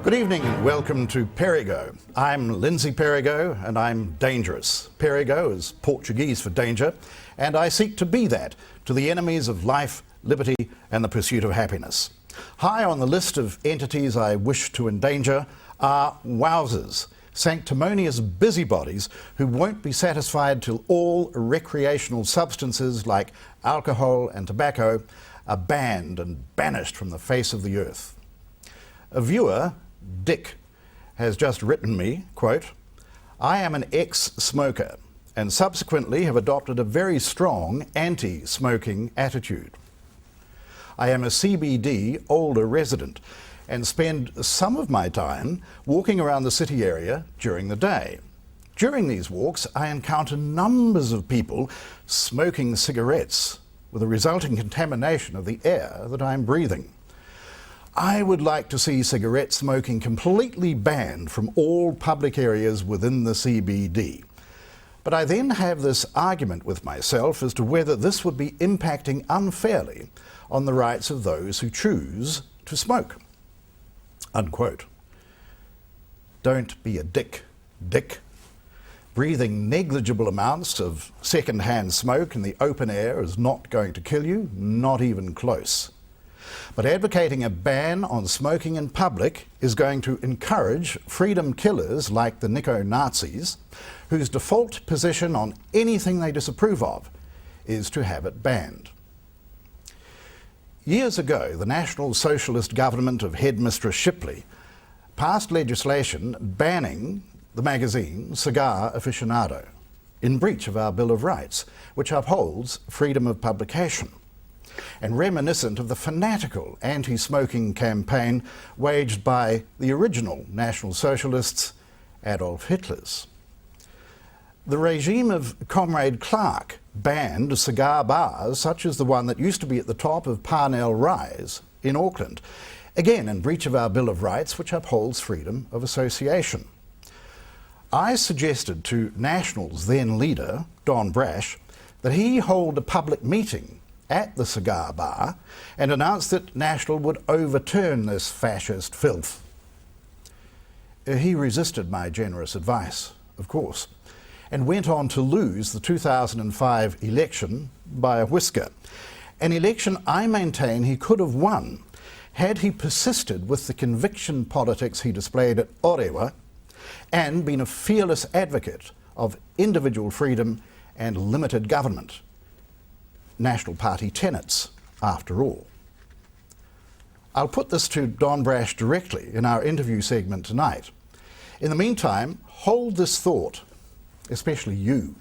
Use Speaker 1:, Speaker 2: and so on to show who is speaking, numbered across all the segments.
Speaker 1: Good evening and welcome to Perigo. I'm Lindsay Perigo and I'm dangerous. Perigo is Portuguese for danger, and I seek to be that to the enemies of life, liberty and the pursuit of happiness. High on the list of entities I wish to endanger are wowsers, sanctimonious busybodies who won't be satisfied till all recreational substances like alcohol and tobacco are banned and banished from the face of the earth. A viewer, Dick, has just written me, quote, "I am an ex-smoker and subsequently have adopted a very strong anti-smoking attitude. I am a CBD older resident and spend some of my time walking around the city area during the day. During these walks, I encounter numbers of people smoking cigarettes with a resulting contamination of the air that I'm breathing. I would like to see cigarette smoking completely banned from all public areas within the CBD. But I then have this argument with myself as to whether this would be impacting unfairly on the rights of those who choose to smoke." Unquote. Don't be a dick, Dick. Breathing negligible amounts of second-hand smoke in the open air is not going to kill you, not even close. But advocating a ban on smoking in public is going to encourage freedom killers like the Nico-Nazis, whose default position on anything they disapprove of is to have it banned. Years ago, the National Socialist government of Headmistress Shipley passed legislation banning the magazine Cigar Aficionado, in breach of our Bill of Rights, which upholds freedom of publication, and reminiscent of the fanatical anti-smoking campaign waged by the original National Socialists, Adolf Hitler's. The regime of Comrade Clark banned cigar bars such as the one that used to be at the top of Parnell Rise in Auckland, again in breach of our Bill of Rights, which upholds freedom of association. I suggested to National's then leader, Don Brash, that he hold a public meeting at the cigar bar and announced that National would overturn this fascist filth. He resisted my generous advice, of course, and went on to lose the 2005 election by a whisker, an election I maintain he could have won had he persisted with the conviction politics he displayed at Orewa and been a fearless advocate of individual freedom and limited government. National Party tenets, after all. I'll put this to Don Brash directly in our interview segment tonight. In the meantime, hold this thought, especially you,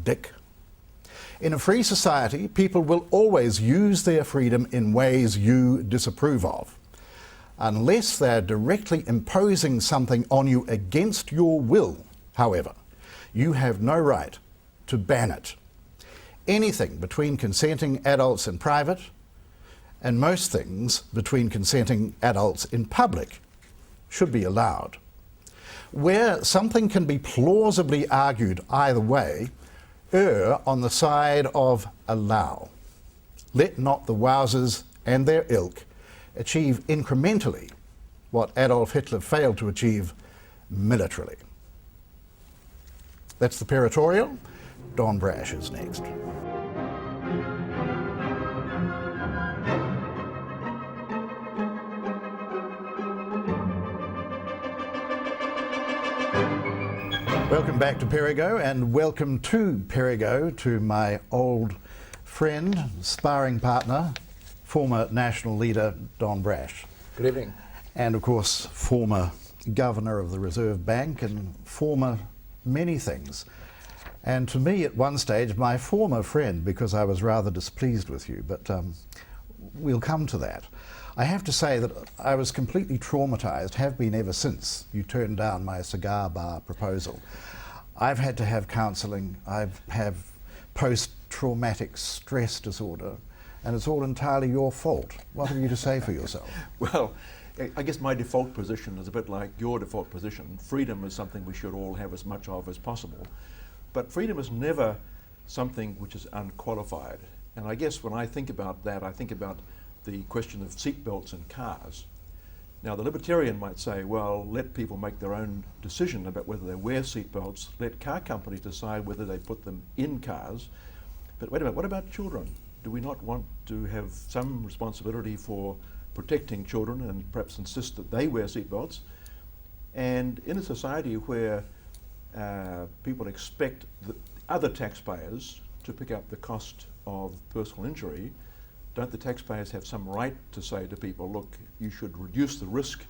Speaker 1: Dick. In a free society, people will always use their freedom in ways you disapprove of. Unless they're directly imposing something on you against your will, however, you have no right to ban it. Anything between consenting adults in private, and most things between consenting adults in public, should be allowed. Where something can be plausibly argued either way, err on the side of allow. Let not the wowsers and their ilk achieve incrementally what Adolf Hitler failed to achieve militarily. That's the Peritorial. Don Brash is next. Welcome back to Perigo, and welcome to Perigo to my old friend, sparring partner, former National leader Don Brash.
Speaker 2: Good evening.
Speaker 1: And of course, former Governor of the Reserve Bank and former many things. And to me, at one stage, my former friend, because I was rather displeased with you, but we'll come to that. I have to say that I was completely traumatized, have been ever since you turned down my cigar bar proposal. I've had to have counselling, I have post-traumatic stress disorder, and it's all entirely your fault. What have you to say for yourself?
Speaker 2: Well, I guess my default position is a bit like your default position. Freedom is something we should all have as much of as possible. But freedom is never something which is unqualified. And I guess when I think about that, I think about the question of seatbelts in cars. Now, the libertarian might say, well, let people make their own decision about whether they wear seatbelts. Let car companies decide whether they put them in cars. But wait a minute, what about children? Do we not want to have some responsibility for protecting children and perhaps insist that they wear seatbelts? And in a society where people expect the other taxpayers to pick up the cost of personal injury, don't the taxpayers have some right to say to people, look, you should reduce the risk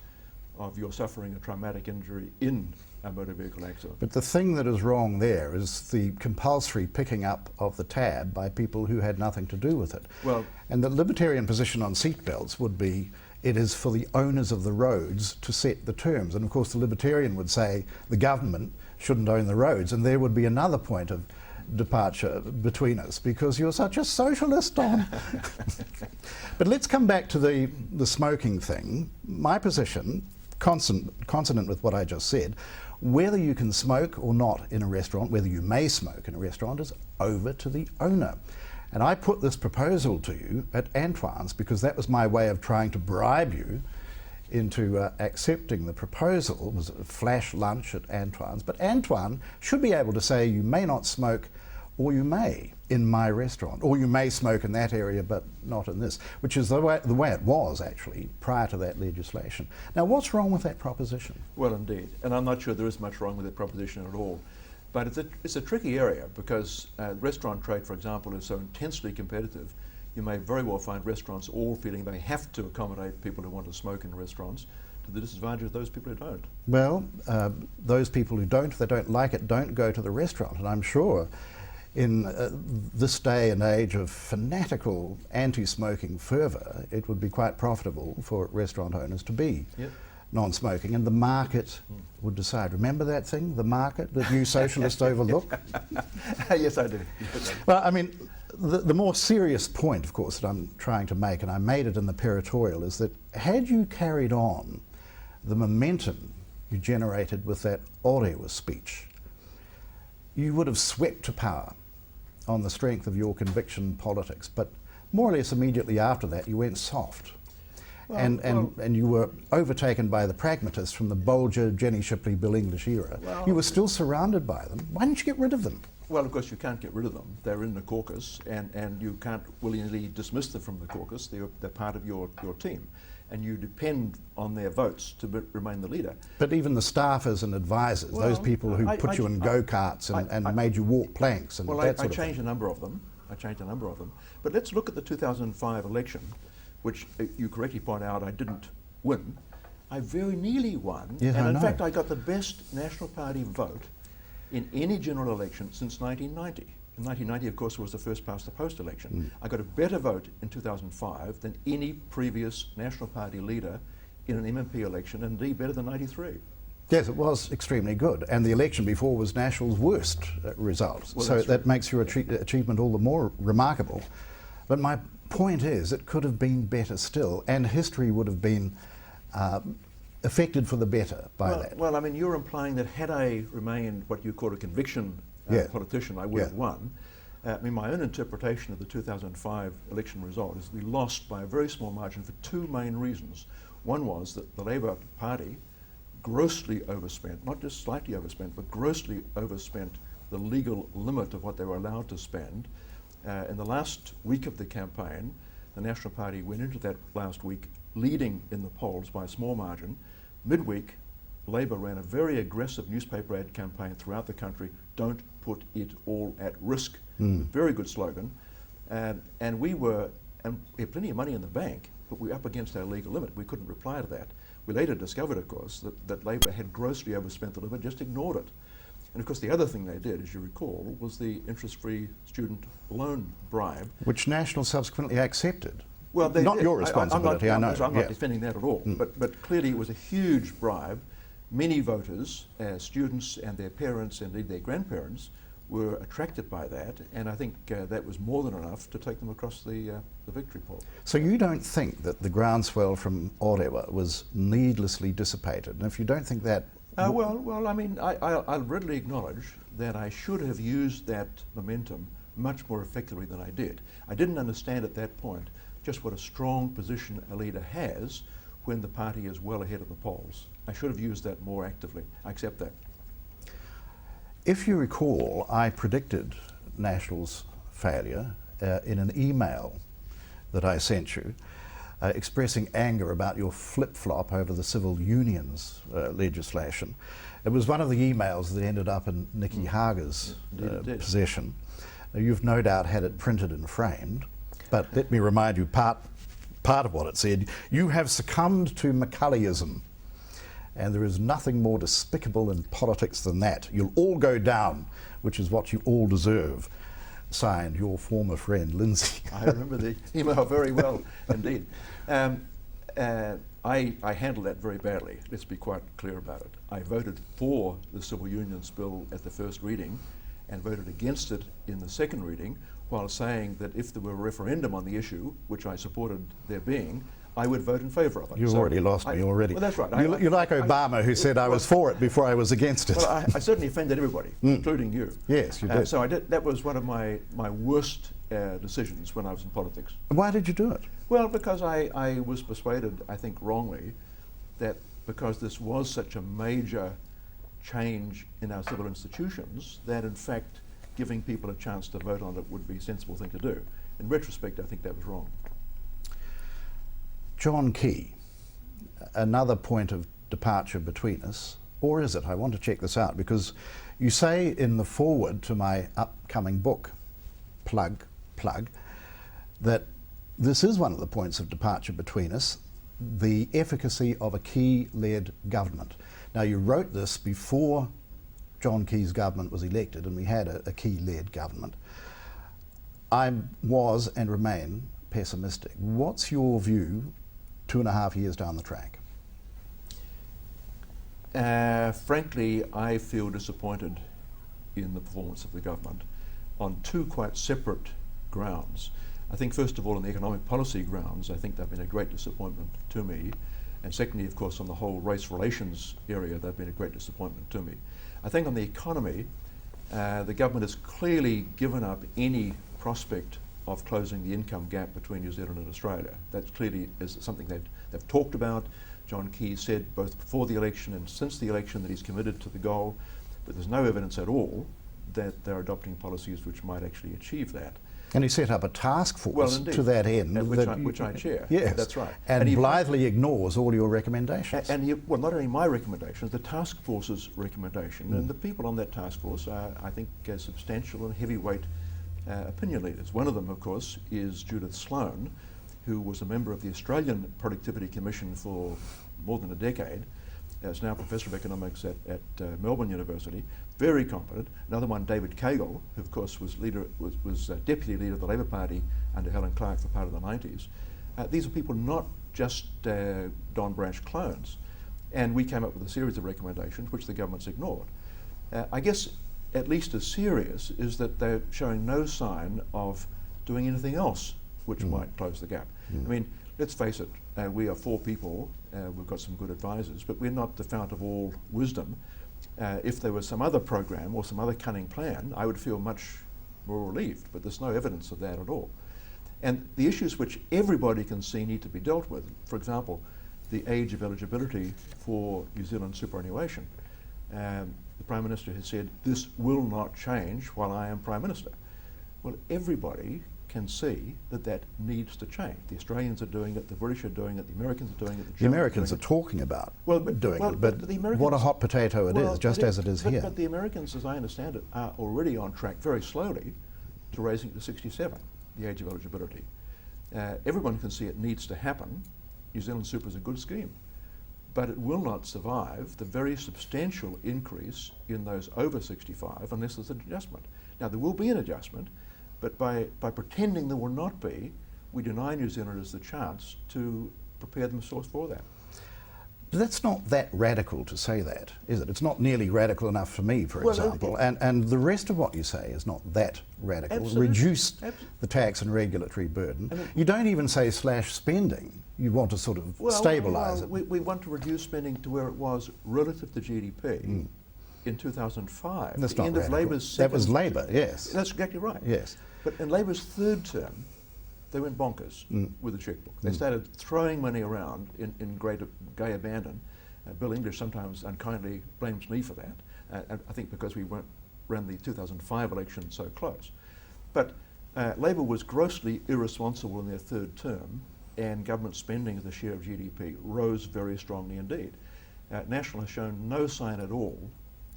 Speaker 2: of your suffering a traumatic injury in a motor vehicle accident?
Speaker 1: But the thing that is wrong there is the compulsory picking up of the tab by people who had nothing to do with it.
Speaker 2: Well,
Speaker 1: and the libertarian position on seatbelts would be it is for the owners of the roads to set the terms. And of course the libertarian would say the government shouldn't own the roads, and there would be another point of departure between us because you're such a socialist, Don. But let's come back to the smoking thing. My position, consonant with what I just said, whether you can smoke or not in a restaurant, whether you may smoke in a restaurant, is over to the owner. And I put this proposal to you at Antoine's because that was my way of trying to bribe you into accepting the proposal. It was a flash lunch at Antoine's. But Antoine should be able to say you may not smoke, or you may in my restaurant, or you may smoke in that area but not in this, which is the way it was actually prior to that legislation. Now, what's wrong with that proposition?
Speaker 2: Well, indeed, and I'm not sure there is much wrong with that proposition at all. But it's a tricky area because restaurant trade, for example, is so intensely competitive. You may very well find restaurants all feeling they have to accommodate people who want to smoke in restaurants to the disadvantage of those people who don't.
Speaker 1: Well, those people who don't, if they don't like it, don't go to the restaurant. And I'm sure in this day and age of fanatical anti-smoking fervour, it would be quite profitable for restaurant owners to be non-smoking, and the market would decide. Remember that thing, the market, that you socialists overlook?
Speaker 2: Yes, I do.
Speaker 1: Well, I mean, the more serious point, of course, that I'm trying to make, and I made it in the Peritorial, is that had you carried on the momentum you generated with that Orewa speech, you would have swept to power on the strength of your conviction politics. But more or less immediately after that, you went soft. And you were overtaken by the pragmatists from the Bolger, Jenny Shipley, Bill English era.
Speaker 2: Well,
Speaker 1: you were still surrounded by them. Why didn't you get rid of them?
Speaker 2: Well, of course, you can't get rid of them. They're in the caucus, and you can't willingly dismiss them from the caucus. They're part of your team, and you depend on their votes to remain the leader.
Speaker 1: But even the staffers and advisors, those people who put you in go-karts and made you walk planks and that sort of thing.
Speaker 2: I changed a number of them. But let's look at the 2005 election, which you correctly point out I didn't win. I very nearly won,
Speaker 1: yes,
Speaker 2: and in fact I got the best National Party vote in any general election since 1990. In 1990, of course, was the first past the post election. I got a better vote in 2005 than any previous National Party leader in an MMP election, and indeed better than 93.
Speaker 1: Yes, it was extremely good, and the election before was National's worst result.
Speaker 2: Well,
Speaker 1: so that makes your achievement all the more remarkable. But my point is, it could have been better still, and history would have been affected for the better by that.
Speaker 2: Well, I mean, you're implying that had I remained what you call a conviction politician, I would have won. I mean, my own interpretation of the 2005 election result is we lost by a very small margin for two main reasons. One was that the Labour Party grossly overspent, not just slightly overspent, but grossly overspent the legal limit of what they were allowed to spend. In the last week of the campaign, the National Party went into that last week leading in the polls by a small margin. Midweek, Labour ran a very aggressive newspaper ad campaign throughout the country, "Don't put it all at risk." Very good slogan. And we had plenty of money in the bank, but we were up against our legal limit. We couldn't reply to that. We later discovered, of course, that Labour had grossly overspent the limit, just ignored it. And of course the other thing they did, as you recall, was the interest-free student loan bribe.
Speaker 1: Which National subsequently accepted.
Speaker 2: Well,
Speaker 1: not your responsibility, I know.
Speaker 2: I'm not defending that at all, but clearly it was a huge bribe. Many voters, students and their parents and indeed their grandparents, were attracted by that, and I think that was more than enough to take them across the victory poll.
Speaker 1: So you don't think that the groundswell from Orewa was needlessly dissipated? And if you don't think that,
Speaker 2: Well, I mean, I'll readily acknowledge that I should have used that momentum much more effectively than I did. I didn't understand at that point just what a strong position a leader has when the party is well ahead of the polls. I should have used that more actively. I accept that.
Speaker 1: If you recall, I predicted National's failure in an email that I sent you, expressing anger about your flip-flop over the civil unions legislation. It was one of the emails that ended up in Nikki Hager's possession. You've no doubt had it printed and framed, but let me remind you part of what it said. You have succumbed to McCulleyism, and there is nothing more despicable in politics than that. You'll all go down, which is what you all deserve. Signed, your former friend, Lindsay.
Speaker 2: I remember the email very well, indeed. I handled that very badly, let's be quite clear about it. I voted for the Civil Unions Bill at the first reading and voted against it in the second reading, while saying that if there were a referendum on the issue, which I supported there being, I would vote in favour of it.
Speaker 1: You've already lost me already.
Speaker 2: Well, that's right.
Speaker 1: You're like Obama, who said I was for it before I was against it.
Speaker 2: Well, I certainly offended everybody, including you.
Speaker 1: Yes, you did.
Speaker 2: So I did. That was one of my worst decisions when I was in politics.
Speaker 1: Why did you do it?
Speaker 2: Well, because I was persuaded, I think wrongly, that because this was such a major change in our civil institutions, that in fact giving people a chance to vote on it would be a sensible thing to do. In retrospect, I think that was wrong.
Speaker 1: John Key, another point of departure between us, or is it? I want to check this out, because you say in the foreword to my upcoming book, plug, that this is one of the points of departure between us, the efficacy of a Key-led government. Now, you wrote this before John Key's government was elected, and we had a Key-led government. I was and remain pessimistic. What's your view 2.5 years down the track?
Speaker 2: Frankly, I feel disappointed in the performance of the government on two quite separate grounds. I think first of all on the economic policy grounds, I think they've been a great disappointment to me. And secondly, of course, on the whole race relations area, they've been a great disappointment to me. I think on the economy, the government has clearly given up any prospect of closing the income gap between New Zealand and Australia. That clearly is something they've talked about. John Key said both before the election and since the election that he's committed to the goal, but there's no evidence at all that they're adopting policies which might actually achieve that.
Speaker 1: And he set up a task force to that end.
Speaker 2: Which I chair.
Speaker 1: Yes,
Speaker 2: that's right.
Speaker 1: And he blithely ignores all your recommendations.
Speaker 2: Well, not only my recommendations, the task force's recommendation. And the people on that task force are, I think, substantial and heavyweight opinion leaders. One of them, of course, is Judith Sloan, who was a member of the Australian Productivity Commission for more than a decade. Is now Professor of Economics at Melbourne University, very competent. Another one, David Cagle, who of course was deputy leader of the Labour Party under Helen Clark for part of the 90s. These are people not just Don Brash clones. And we came up with a series of recommendations which the government's ignored. I guess at least as serious is that they're showing no sign of doing anything else which might close the gap. I mean, let's face it, we are 4 people, we've got some good advisors, but we're not the fount of all wisdom. If there was some other program or some other cunning plan, I would feel much more relieved, but there's no evidence of that at all. And the issues which everybody can see need to be dealt with, for example, the age of eligibility for New Zealand superannuation. The Prime Minister has said, this will not change while I am Prime Minister. Well, everybody can see that that needs to change. The Australians are doing it, the British are doing it, the Americans are doing it,
Speaker 1: the Americans are talking about doing it, but what a hot potato it is, just as it is here.
Speaker 2: But the Americans, as I understand it, are already on track very slowly to raising it to 67, the age of eligibility. Everyone can see it needs to happen. New Zealand Super is a good scheme, but it will not survive the very substantial increase in those over 65 unless there's an adjustment. Now, there will be an adjustment, but by pretending there will not be, we deny New Zealanders the chance to prepare themselves for that.
Speaker 1: But that's not that radical to say that, is it? It's not nearly radical enough for me, for example. And the rest of what you say is not that radical.
Speaker 2: Absolutely.
Speaker 1: Reduce the tax and regulatory burden. You don't even say slash spending. You want to sort of stabilise it.
Speaker 2: We want to reduce spending to where it was relative to GDP in 2005.
Speaker 1: That's
Speaker 2: the
Speaker 1: not
Speaker 2: end
Speaker 1: radical.
Speaker 2: of Labour's second,
Speaker 1: that was Labour, yes.
Speaker 2: That's exactly right.
Speaker 1: Yes.
Speaker 2: But in Labour's third term, they went bonkers with the chequebook. They started throwing money around in gay abandon. Bill English sometimes unkindly blames me for that, I think because we ran the 2005 election so close. But Labour was grossly irresponsible in their third term, and government spending as a share of GDP rose very strongly indeed. National has shown no sign at all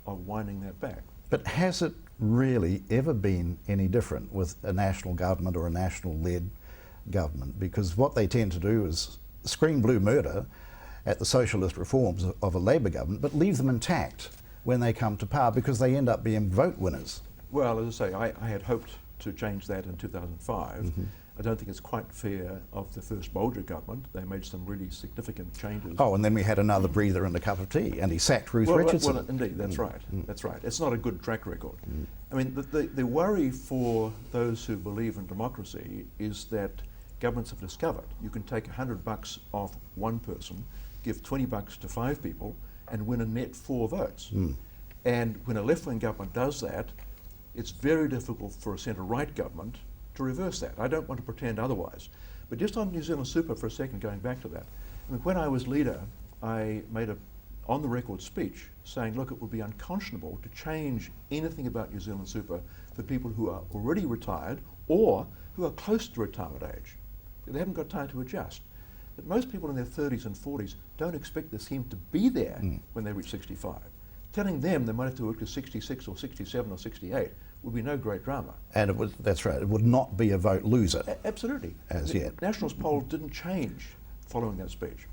Speaker 2: of winding that back.
Speaker 1: But has it really ever been any different with a national government or a national-led government? Because what they tend to do is scream blue murder at the socialist reforms of a Labour government, but leave them intact when they come to power because they end up being vote winners.
Speaker 2: Well, as I say, I had hoped to change that in 2005. I don't think it's quite fair of the first Bolger government. They made some really significant changes.
Speaker 1: Oh, and then we had another breather and a cup of tea, and he sacked Ruth Richardson.
Speaker 2: Well, indeed, that's right. That's right. It's not a good track record. I mean, the worry for those who believe in democracy is that governments have discovered you can take $100 off one person, give $20 to 5 people, and win a net 4 votes. And when a left-wing government does that, it's very difficult for a centre-right government to reverse that. I don't want to pretend otherwise. But just on New Zealand Super for a second, going back to that, I mean, when I was leader, I made a on-the-record speech saying, look, it would be unconscionable to change anything about New Zealand Super for people who are already retired or who are close to retirement age. They haven't got time to adjust. But most people in their 30s and 40s don't expect the scheme to be there when they reach 65. Telling them they might have to work to 66 or 67 or 68 would be no great drama.
Speaker 1: And that's right, it would not be a vote loser.
Speaker 2: Absolutely.
Speaker 1: As yet.
Speaker 2: National's poll didn't change following that speech.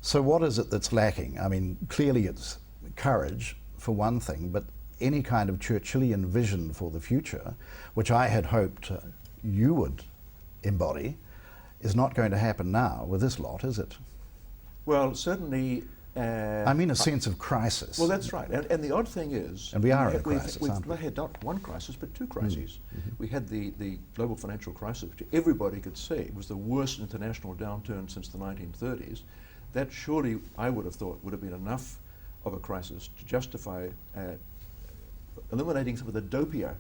Speaker 1: So what is it that's lacking? I mean, clearly it's courage for one thing, but any kind of Churchillian vision for the future, which I had hoped you would embody, is not going to happen now with this lot, is it?
Speaker 2: Well, certainly...
Speaker 1: I mean a sense of crisis.
Speaker 2: Well, that's right. And the odd thing is...
Speaker 1: And we are in a crisis, aren't we?
Speaker 2: We had not one crisis, but 2 crises. We had the global financial crisis, which everybody could see was the worst international downturn since the 1930s. That surely, I would have thought, would have been enough of a crisis to justify eliminating some of the dopier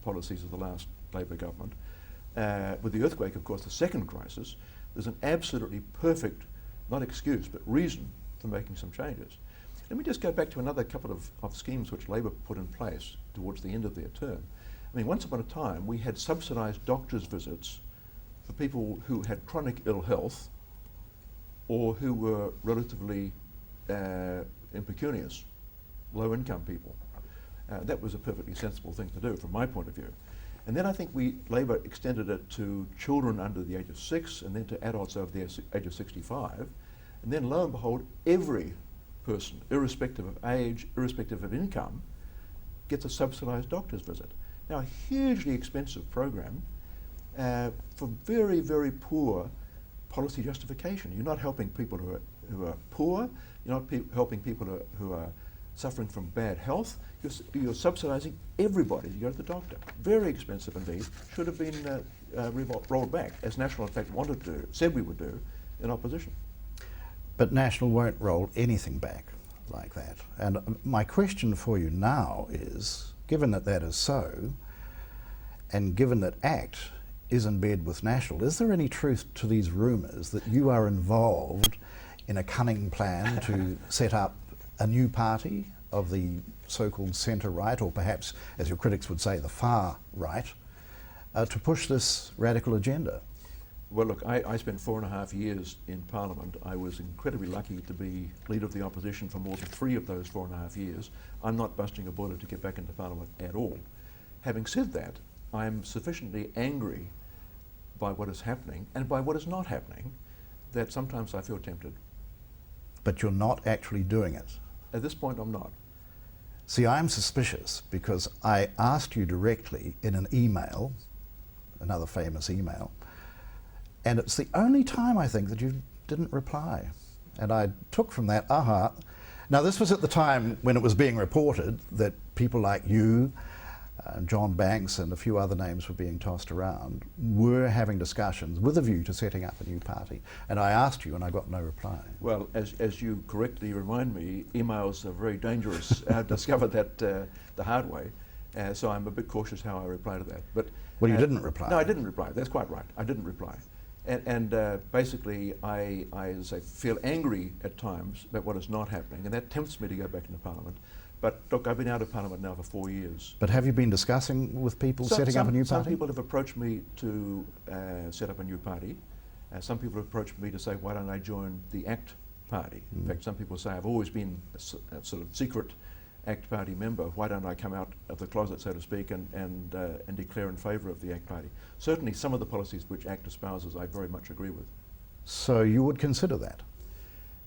Speaker 2: policies of the last Labour government. With the earthquake, of course, the second crisis, there's an absolutely perfect, not excuse, but reason for making some changes. Let me just go back to another couple of schemes which Labour put in place towards the end of their term. I mean, once upon a time, we had subsidised doctors' visits for people who had chronic ill health or who were relatively impecunious, low-income people. That was a perfectly sensible thing to do from my point of view. And then I think Labour extended it to children under the age of 6 and then to adults over the age of 65. And then lo and behold, every person, irrespective of age, irrespective of income, gets a subsidised doctor's visit. Now, a hugely expensive program for very, very poor policy justification. You're not helping people who are poor, you're not helping people who are suffering from bad health, you're subsidising everybody to go to the doctor. Very expensive indeed, should have been rolled back, as National in fact wanted to, said we would do, in opposition.
Speaker 1: But National won't roll anything back like that. And my question for you now is, given that that is so, and given that ACT is in bed with National, is there any truth to these rumours that you are involved in a cunning plan to set up a new party of the so-called centre-right, or perhaps, as your critics would say, the far-right, to push this radical agenda?
Speaker 2: Well, look, I spent 4.5 years in Parliament. I was incredibly lucky to be Leader of the Opposition for more than 3 of those 4.5 years. I'm not busting a boiler to get back into Parliament at all. Having said that, I'm sufficiently angry by what is happening and by what is not happening that sometimes I feel tempted.
Speaker 1: But you're not actually doing it?
Speaker 2: At this point, I'm not.
Speaker 1: See, I'm suspicious because I asked you directly in an email, another famous email, and it's the only time I think that you didn't reply. And I took from that, Now this was at the time when it was being reported that people like you, John Banks and a few other names were being tossed around, were having discussions with a view to setting up a new party. And I asked you and I got no reply.
Speaker 2: Well, as you correctly remind me, emails are very dangerous. I've discovered that the hard way. So I'm a bit cautious how I reply to that. But
Speaker 1: well, you didn't reply.
Speaker 2: No, I didn't reply. That's quite right. I didn't reply. And basically, I as I say, feel angry at times about what is not happening, and that tempts me to go back into Parliament. But look, I've been out of Parliament now for 4 years.
Speaker 1: But have you been discussing with people setting up a new party?
Speaker 2: Some people have approached me to set up a new party. Some people have approached me to say, why don't I join the ACT party? In fact, some people say, I've always been a sort of secret ACT party member. Why don't I come out of the closet, so to speak, and declare in favour of the ACT party? Certainly some of the policies which ACT espouses I very much agree with.
Speaker 1: So you would consider that?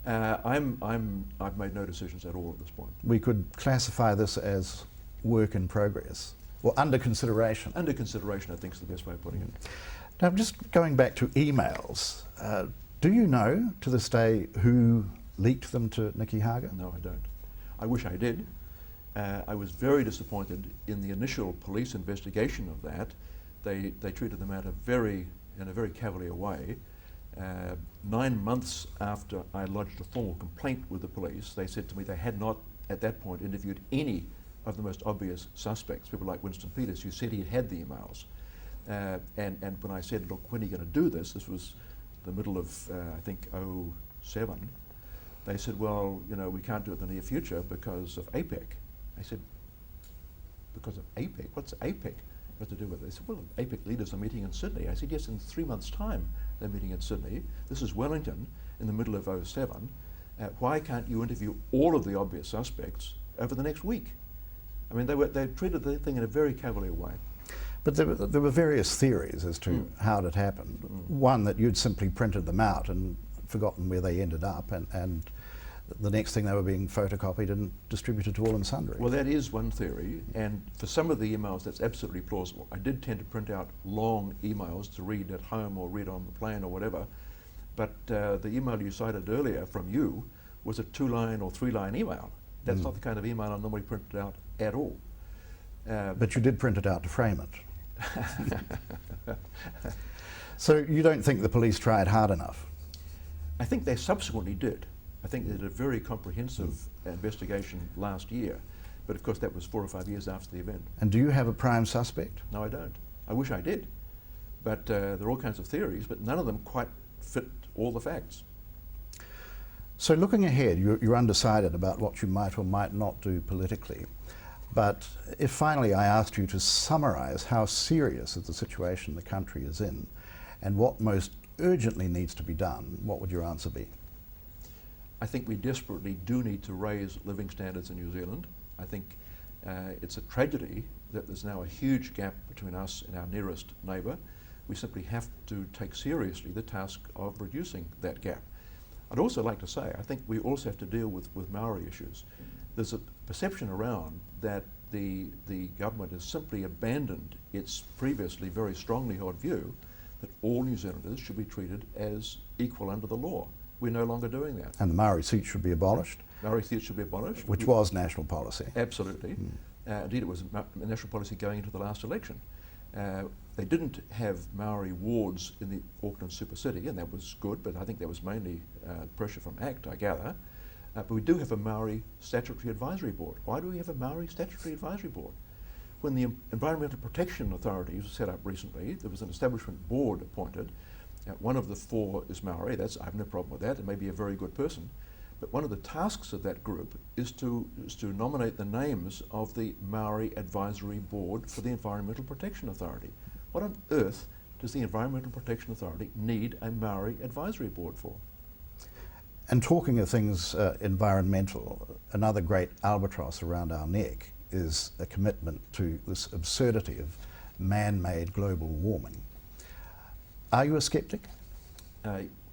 Speaker 2: I've made no decisions at all at this point.
Speaker 1: We could classify this as work in progress, or under consideration.
Speaker 2: Under consideration, I think, is the best way of putting it.
Speaker 1: Now, just going back to emails, do you know to this day who leaked them to Nicky Hager?
Speaker 2: No, I don't. I wish I did. I was very disappointed in the initial police investigation of that. They treated the matter in a very cavalier way. 9 months after I lodged a formal complaint with the police, they said to me they had not, at that point, interviewed any of the most obvious suspects, people like Winston Peters, who said he had had the emails. And when I said, look, when are you going to do this? This was the middle of, I think, 2007. They said, well, you know, we can't do it in the near future because of APEC. I said, because of APEC? What's APEC got to do with it? They said, well, APEC leaders are meeting in Sydney. I said, yes, in 3 months' time they're meeting in Sydney. This is Wellington in the middle of 2007. Why can't you interview all of the obvious suspects over the next week? I mean, they treated the thing in a very cavalier way.
Speaker 1: But there were various theories as to how it had happened. One, that you'd simply printed them out and forgotten where they ended up, and the next thing they were being photocopied and distributed to all and sundry.
Speaker 2: Well, that is one theory, and for some of the emails that's absolutely plausible. I did tend to print out long emails to read at home or read on the plane or whatever, but the email you cited earlier from you was a 2-line or 3-line email. That's not the kind of email I normally print out at all.
Speaker 1: But you did print it out to frame it. So you don't think the police tried hard enough?
Speaker 2: I think they subsequently did. I think they did a very comprehensive investigation last year, but of course that was 4 or 5 years after the event.
Speaker 1: And do you have a prime suspect?
Speaker 2: No, I don't. I wish I did. But there are all kinds of theories, but none of them quite fit all the facts.
Speaker 1: So looking ahead, you're undecided about what you might or might not do politically. But if finally I asked you to summarise how serious is the situation the country is in and what most urgently needs to be done, what would your answer be?
Speaker 2: I think we desperately do need to raise living standards in New Zealand. I think it's a tragedy that there's now a huge gap between us and our nearest neighbour. We simply have to take seriously the task of reducing that gap. I'd also like to say, I think we also have to deal with Maori issues. There's a perception around that the government has simply abandoned its previously very strongly held view that all New Zealanders should be treated as equal under the law. We're no longer doing that.
Speaker 1: And the Maori seat should be abolished?
Speaker 2: Maori seats should be abolished.
Speaker 1: Which was national policy.
Speaker 2: Absolutely. Indeed, it was a national policy going into the last election. They didn't have Maori wards in the Auckland super city, and that was good, but I think that was mainly pressure from ACT, I gather. But we do have a Maori Statutory Advisory Board. Why do we have a Maori Statutory Advisory Board? When the Environmental Protection Authority was set up recently, there was an establishment board appointed. One of the 4 is Maori. I have no problem with that. It may be a very good person. But one of the tasks of that group is to nominate the names of the Maori Advisory Board for the Environmental Protection Authority. What on earth does the Environmental Protection Authority need a Maori Advisory Board for?
Speaker 1: And talking of things environmental, another great albatross around our neck is a commitment to this absurdity of man-made global warming. Are you a sceptic?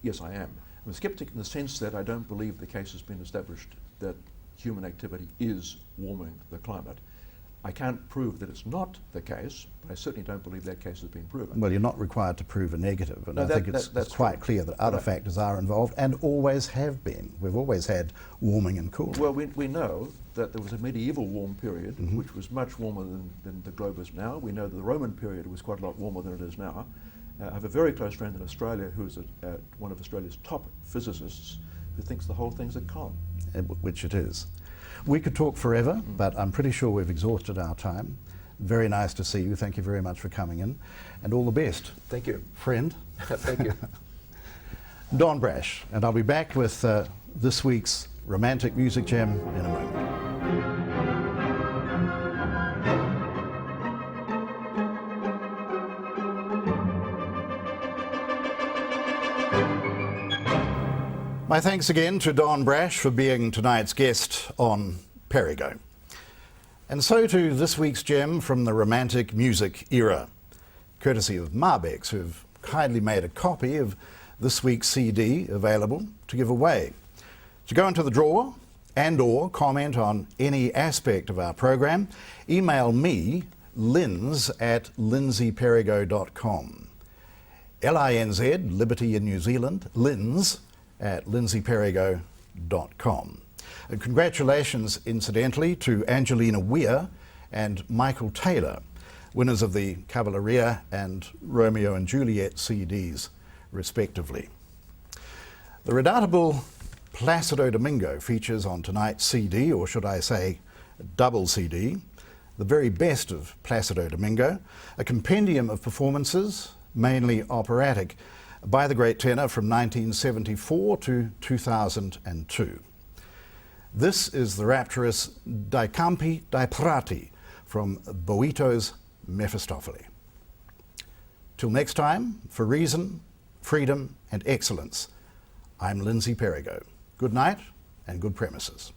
Speaker 2: Yes, I am. I'm a sceptic in the sense that I don't believe the case has been established that human activity is warming the climate. I can't prove that it's not the case, but I certainly don't believe that case has been proven.
Speaker 1: Well, you're not required to prove a negative, and
Speaker 2: No,
Speaker 1: I think it's quite clear that other factors are involved and always have been. We've always had warming and cooling.
Speaker 2: Well, we know that there was a medieval warm period, which was much warmer than the globe is now. We know that the Roman period was quite a lot warmer than it is now. I have a very close friend in Australia who is one of Australia's top physicists who thinks the whole thing's a con.
Speaker 1: Which it is. We could talk forever, but I'm pretty sure we've exhausted our time. Very nice to see you. Thank you very much for coming in, and all the best.
Speaker 2: Thank you.
Speaker 1: Friend.
Speaker 2: Thank you.
Speaker 1: Don Brash, and I'll be back with this week's Romantic Music Jam in a moment. My thanks again to Don Brash for being tonight's guest on Perigo. And so to this week's gem from the Romantic music era, courtesy of Marbex, who've kindly made a copy of this week's CD available to give away. To go into the draw and/or comment on any aspect of our program, email me, linz@lindsayperigo.com. L-I-N-Z, Liberty in New Zealand, linz@lindsayperigo.com. And congratulations, incidentally, to Angelina Weir and Michael Taylor, winners of the Cavalleria and Romeo and Juliet CDs, respectively. The redoubtable Placido Domingo features on tonight's CD, or should I say double CD, the very best of Placido Domingo, a compendium of performances, mainly operatic, by the great tenor from 1974 to 2002. This is the rapturous Dai Campi dai Prati from Boito's Mephistopheles. Till next time, for reason, freedom and excellence, I'm Lindsay Perigo. Good night and good premises.